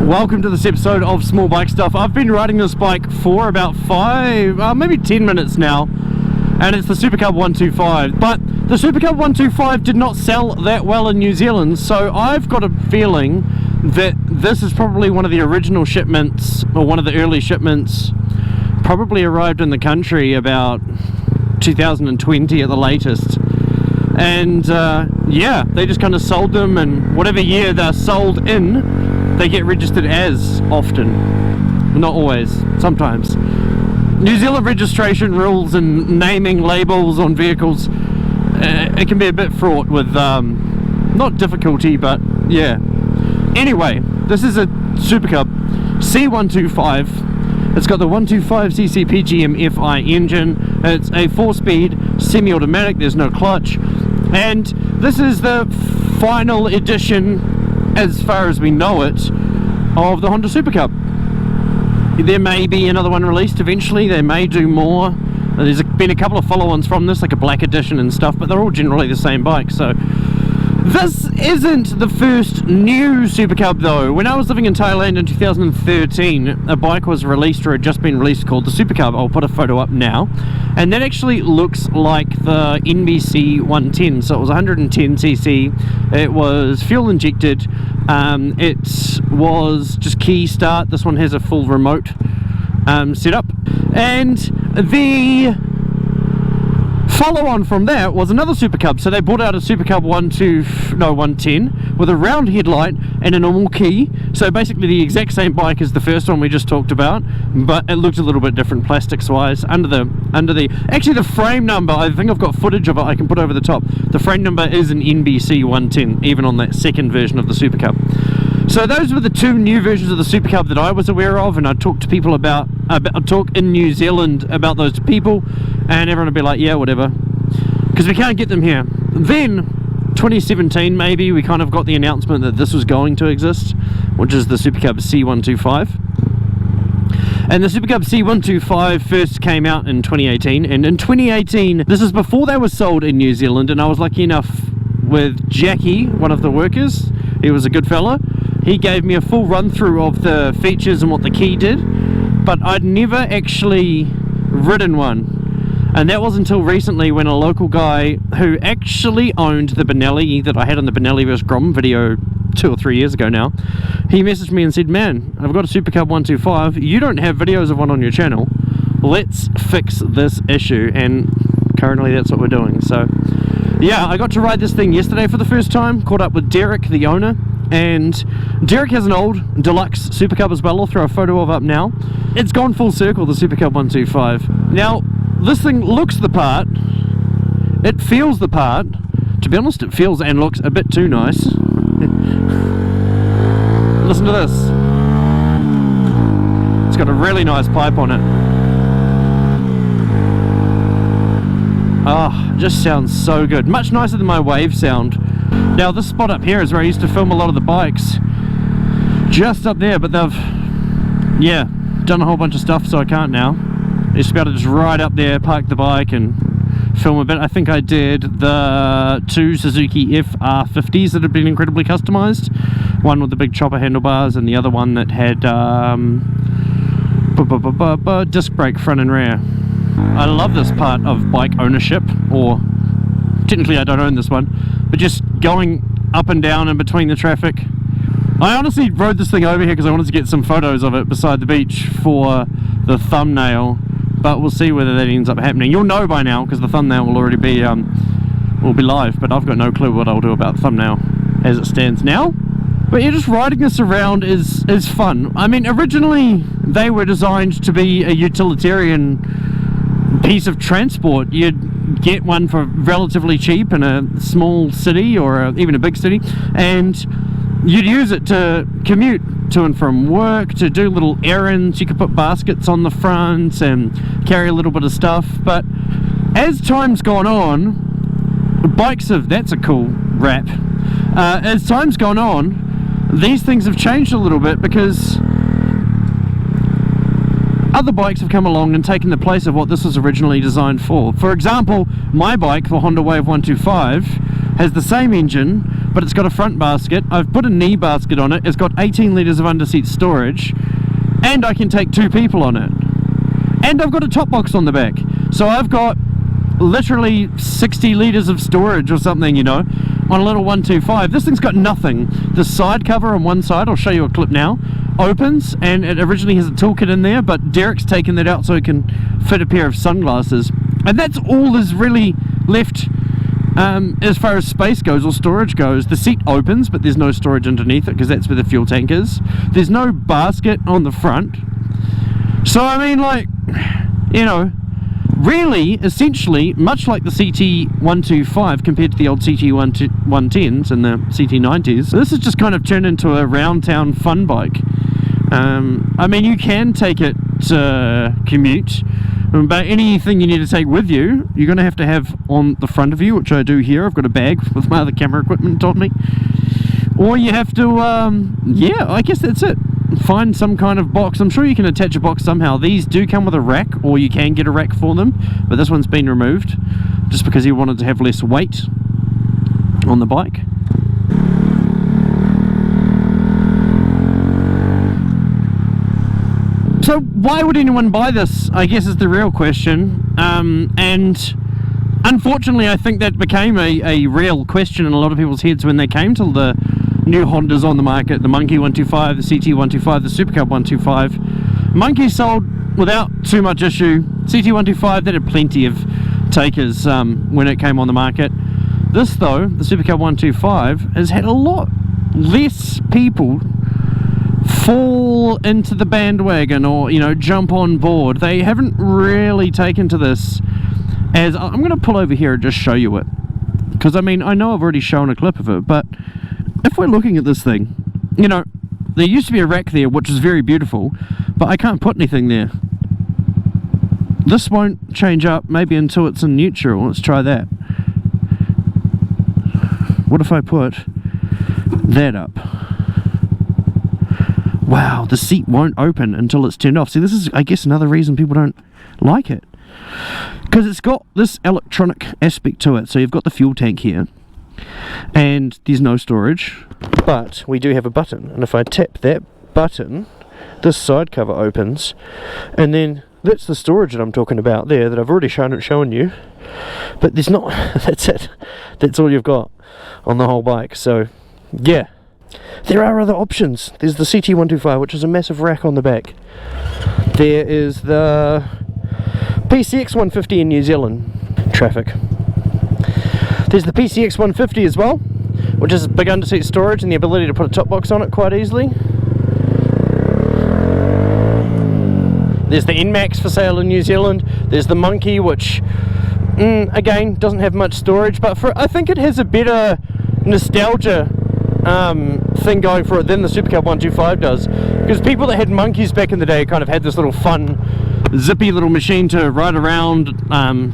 Welcome to this episode of Small Bike Stuff. I've been riding this bike for about 5, maybe 10 minutes now, and it's the Super Cub 125. But the Super Cub 125 did not sell that well in New Zealand, so I've got a feeling that this is probably one of the original shipments, or one of the early shipments. Probably arrived in the country about 2020 at the latest. And yeah, they just kind of sold them, and whatever year they're sold in, they get registered as often. Not always, sometimes. New Zealand registration rules and naming labels on vehicles, it can be a bit fraught with, not difficulty, but yeah. Anyway, this is a Super Cub C125. It's got the 125cc PGM FI engine. It's a 4-speed semi-automatic, there's no clutch. And this is the final edition, as far as we know it, of the Honda Supercub. There may be another one released eventually, they may do more. There's been a couple of follow-ons from this, like a black edition and stuff, but they're all generally the same bike. So this isn't the first new Super Cub though. When I was living in Thailand in 2013, a bike was released, or had just been released, called the Super Cub. I'll put a photo up now. And that actually looks like the NBC 110. So it was 110cc. It was fuel injected. It was just key start. This one has a full remote setup. And the follow-on from that was another Super Cub. So they brought out a Super Cub 110 with a round headlight and a normal key. So basically the exact same bike as the first one we just talked about, but it looked a little bit different plastics wise. Actually the frame number, I think I've got footage of it I can put over the top. The frame number is an NBC 110, even on that second version of the Super Cub. So those were the two new versions of the Super Cub that I was aware of, and I talked to people about talk in New Zealand about those people, and everyone would be like, yeah, whatever, because we can't get them here. Then 2017 maybe, we kind of got the announcement that this was going to exist, which is the Super Cub C125. And the Super Cub C125 first came out in 2018, and in 2018, this is before they were sold in New Zealand, and I was lucky enough with Jackie, one of the workers, he was a good fella. He gave me a full run through of the features and what the key did, but I'd never actually ridden one. And that was until recently, when a local guy who actually owned the Benelli that I had on the Benelli vs Grom video 2 or 3 years ago now, he messaged me and said, man, I've got a Super Cub 125, you don't have videos of one on your channel, let's fix this issue. And currently that's what we're doing. So yeah, I got to ride this thing yesterday for the first time, caught up with Derek, the owner. And Derek has an old deluxe Super Cub as well. I'll throw a photo of up now. It's gone full circle, the Super Cub 125. Now, this thing looks the part. It feels the part. To be honest, it feels and looks a bit too nice. Listen to this. It's got a really nice pipe on it. Ah, just sounds so good. Much nicer than my Wave sound. Now this spot up here is where I used to film a lot of the bikes, just up there, but they've, yeah, done a whole bunch of stuff, so I can't now. I used to be able to just ride up there, park the bike and film a bit. I think I did the 2 Suzuki FR50s that had been incredibly customized, one with the big chopper handlebars and the other one that had disc brake front and rear. I love this part of bike ownership, or technically I don't own this one, but just going up and down in between the traffic. I honestly rode this thing over here because I wanted to get some photos of it beside the beach for the thumbnail, but we'll see whether that ends up happening. You'll know by now because the thumbnail will already be live, but I've got no clue what I'll do about the thumbnail as it stands now. But yeah, just riding this around is fun. I mean, originally they were designed to be a utilitarian piece of transport. You'd get one for relatively cheap in a small city or even a big city, and you'd use it to commute to and from work, to do little errands. You could put baskets on the front and carry a little bit of stuff. But as time's gone on, bikes have, that's a cool wrap. As time's gone on, these things have changed a little bit because other bikes have come along and taken the place of what this was originally designed for. For example, my bike, the Honda Wave 125, has the same engine but it's got a front basket. I've put a knee basket on it. It's got 18 litres of under-seat storage, and I can take 2 people on it. And I've got a top box on the back. So I've got literally 60 litres of storage or something, you know, on a little 125. This thing's got nothing. The side cover on one side, I'll show you a clip now, opens, and it originally has a toolkit in there, but Derek's taken that out so it can fit a pair of sunglasses. And that's all there's really left as far as space goes or storage goes. The seat opens, but there's no storage underneath it because that's where the fuel tank is. There's no basket on the front. So I mean, like, you know, really, essentially, much like the CT125 compared to the old CT110s and the CT90s, this has just kind of turned into a round town fun bike. I mean, you can take it to commute, but anything you need to take with you, you're going to have on the front of you, which I do here. I've got a bag with my other camera equipment on me. Or you have to, yeah, I guess that's it. Find some kind of box. I'm sure you can attach a box somehow. These do come with a rack, or you can get a rack for them, but this one's been removed just because he wanted to have less weight on the bike. So why would anyone buy this, I guess, is the real question. And unfortunately I think that became a real question in a lot of people's heads when they came to the new Hondas on the market, the Monkey 125, the CT125, the Super Cub 125. Monkey sold without too much issue. CT125, that had plenty of takers when it came on the market. This though, the Super Cub 125, has had a lot less people fall into the bandwagon or, you know, jump on board. They haven't really taken to this as... I'm going to pull over here and just show you it, because I mean, I know I've already shown a clip of it, but if we're looking at this thing, you know, there used to be a rack there which is very beautiful, but I can't put anything there. This won't change up maybe until it's in neutral. Let's try that. What if I put that up? Wow, the seat won't open until it's turned off. See, this is, I guess, another reason people don't like it, because it's got this electronic aspect to it. So you've got the fuel tank here, and there's no storage, but we do have a button, and if I tap that button, this side cover opens, and then that's the storage that I'm talking about there, that I've already shown you, but there's not. That's it. That's all you've got on the whole bike. So yeah, there are other options. There's the CT125, which is a massive rack on the back. There is the PCX 150 in New Zealand traffic. There's the PCX 150 as well, which is big under-seat storage and the ability to put a top box on it quite easily. There's the NMAX for sale in New Zealand. There's the Monkey, which again doesn't have much storage, but I think it has a better nostalgia thing going for it than the Super Cub 125 does, because people that had Monkeys back in the day kind of had this little fun zippy little machine to ride around,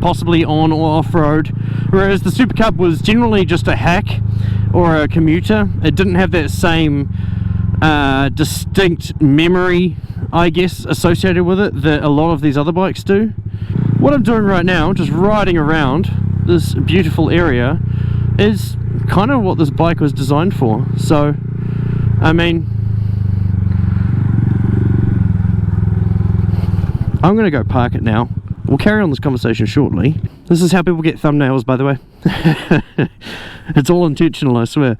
possibly on or off-road, whereas the Super Cub was generally just a hack or a commuter. It didn't have that same distinct memory, I guess, associated with it that a lot of these other bikes do. What I'm doing right now, just riding around this beautiful area, is kind of what this bike was designed for. So, I mean, I'm going to go park it now. We'll carry on this conversation shortly. This is how people get thumbnails, by the way. It's all intentional, I swear.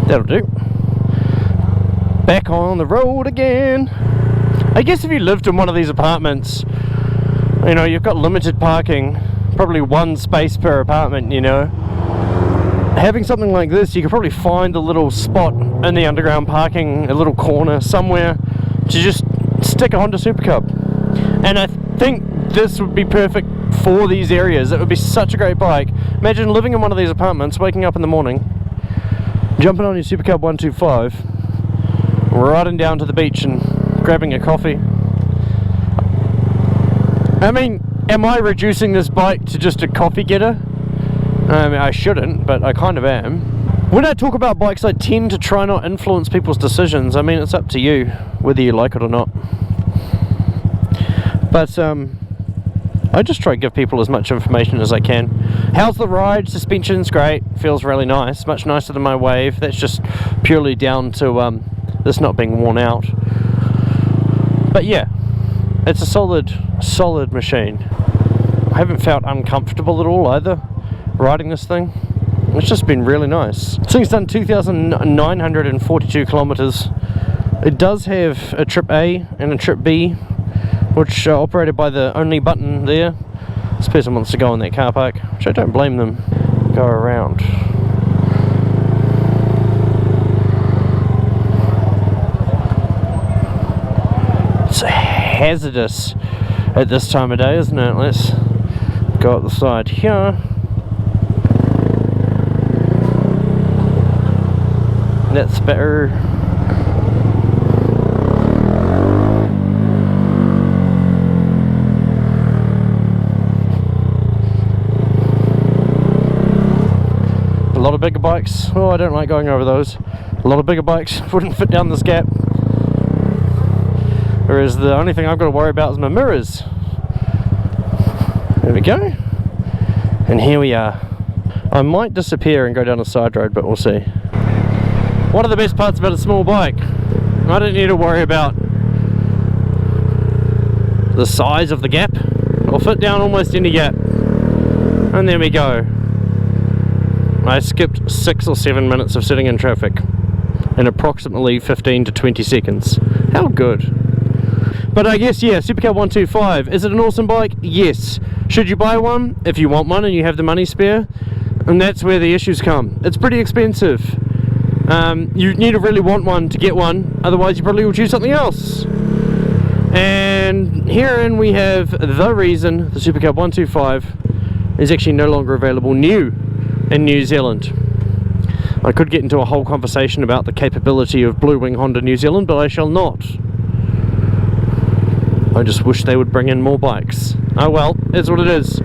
That'll do. Back on the road again. I guess if you lived in one of these apartments, you know, you've got limited parking, probably one space per apartment, you know. Having something like this, you could probably find a little spot in the underground parking, a little corner somewhere, to just stick a Honda Super Cub. And I think this would be perfect for these areas. It would be such a great bike. Imagine living in one of these apartments, waking up in the morning, jumping on your Super Cub 125, riding down to the beach and grabbing a coffee. I mean, am I reducing this bike to just a coffee getter? I mean, I shouldn't, but I kind of am. When I talk about bikes, I tend to try not influence people's decisions. I mean, it's up to you whether you like it or not. But I just try to give people as much information as I can. How's the ride? Suspension's great, feels really nice, much nicer than my Wave. That's just purely down to this not being worn out. But yeah, it's a solid machine. I haven't felt uncomfortable at all either riding this thing. It's just been really nice. This thing's done 2,942 kilometers. It does have a trip A and a trip B, which are operated by the only button there. This person wants to go in that car park, which I don't blame them. Go around. It's hazardous at this time of day, isn't it? Let's go up the side here. That's better. A lot of bigger bikes, oh, I don't like going over those. A lot of bigger bikes wouldn't fit down this gap. Whereas the only thing I've got to worry about is my mirrors. There we go. And here we are. I might disappear and go down a side road, but we'll see. One of the best parts about a small bike, I don't need to worry about the size of the gap. I'll fit down almost any gap. And there we go. I skipped 6 or 7 minutes of sitting in traffic in approximately 15 to 20 seconds. How good. But I guess, yeah, Super Cub 125, is it an awesome bike? Yes. Should you buy one? If you want one and you have the money spare. And that's where the issues come. It's pretty expensive. You need to really want one to get one, otherwise you probably will choose something else. And herein we have the reason the Super Cub 125 is actually no longer available new in New Zealand. I could get into a whole conversation about the capability of Blue Wing Honda New Zealand, but I shall not. I just wish they would bring in more bikes. Oh well, it's what it is.